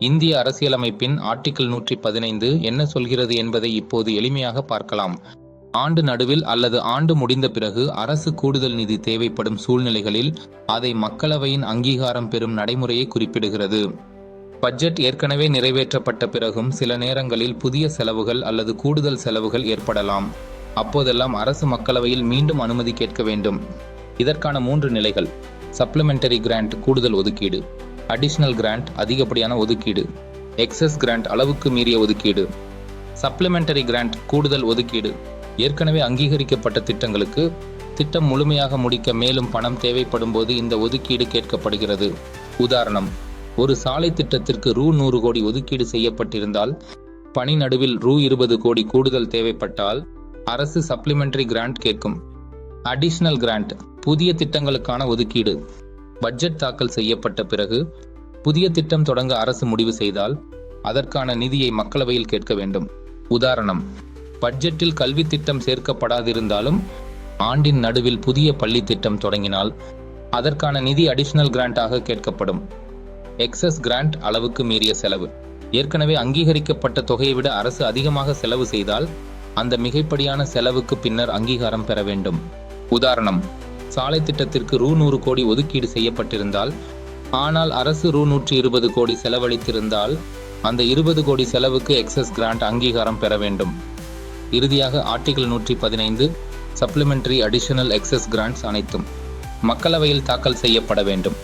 இந்திய அரசியலமைப்பின் ஆர்டிகிள் 115 என்ன சொல்கிறது என்பதை இப்போது எளிமையாக பார்க்கலாம். ஆண்டு நடுவில் அல்லது ஆண்டு முடிந்த பிறகு அரசு கூடுதல் நிதி தேவைப்படும் சூழ்நிலைகளில் அதை மக்களவையின் அங்கீகாரம் பெறும் நடைமுறையை குறிப்பிடுகிறது. பட்ஜெட் ஏற்கனவே நிறைவேற்றப்பட்ட பிறகும் சில நேரங்களில் புதிய செலவுகள் அல்லது கூடுதல் செலவுகள் ஏற்படலாம். அப்போதெல்லாம் அரசு மக்களவையில் மீண்டும் அனுமதி கேட்க வேண்டும். இதற்கான 3 நிலைகள்: சப்ளிமெண்டரி கிராண்ட் கூடுதல் ஒதுக்கீடு, அடிஷனல் கிராண்ட் அதிகப்படியான ஒதுக்கீடு, எக்ஸஸ் கிராண்ட் அளவுக்கு மீறிய ஒதுக்கீடு. சப்ளிமெண்டரி கிராண்ட் கூடுதல் ஒதுக்கீடு ஏற்கனவே அங்கீகரிக்கப்பட்ட திட்டங்களுக்கு திட்டம் முழுமையாக முடிக்க மேலும் பணம் தேவைப்படும் போது இந்த ஒதுக்கீடு கேட்கப்படுகிறது. உதாரணம்: ஒரு சாலை திட்டத்திற்கு ரூ. 100 கோடி ஒதுக்கீடு செய்யப்பட்டிருந்தால் பணி நடுவில் ரூ. 20 கோடி கூடுதல் தேவைப்பட்டால் அரசு சப்ளிமெண்டரி கிராண்ட் கேட்கும். அடிஷனல் கிராண்ட் புதிய திட்டங்களுக்கான ஒதுக்கீடு. பட்ஜெட் தாக்கல் செய்யப்பட்ட பிறகு புதிய திட்டம் தொடங்க அரசு முடிவு செய்தால் அதற்கான நிதியை மக்களவையில் கேட்க வேண்டும். உதாரணம்: பட்ஜெட்டில் கல்வி திட்டம் சேர்க்கப்படாதிருந்தாலும் ஆண்டின் நடுவில் புதிய பள்ளி திட்டம் தொடங்கினால் அதற்கான நிதி அடிஷனல் கிராண்டாக கேட்கப்படும். எக்ஸஸ் கிராண்ட் அளவுக்கு மீறிய செலவு. ஏற்கனவே அங்கீகரிக்கப்பட்ட தொகையை விட அரசு அதிகமாக செலவு செய்தால் அந்த மிகைப்படியான செலவுக்கு பின்னர் அங்கீகாரம் பெற வேண்டும். உதாரணம்: சாலை திட்டத்திற்கு ரூ. 100 கோடி ஒதுக்கீடு செய்யப்பட்டிருந்தால் ஆனால் அரசு ரூ. 120 கோடி செலவழித்திருந்தால் அந்த 20 கோடி செலவுக்கு எக்ஸஸ் கிராண்ட் அங்கீகாரம் பெற வேண்டும். இறுதியாக article 115 supplementary additional excess grants அனைத்தும் மக்களவையில் தாக்கல் செய்யப்பட வேண்டும்.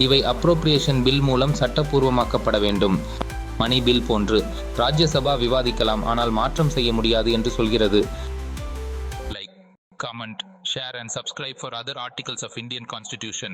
இவை அப்ரோப்ரியேஷன் பில் மூலம் சட்டப்பூர்வமாக்கப்பட வேண்டும். மணி பில் போன்று ராஜ்யசபா விவாதிக்கலாம், ஆனால் மாற்றம் செய்ய முடியாது என்று சொல்கிறது. Like, comment, share and subscribe for other articles of Indian Constitution.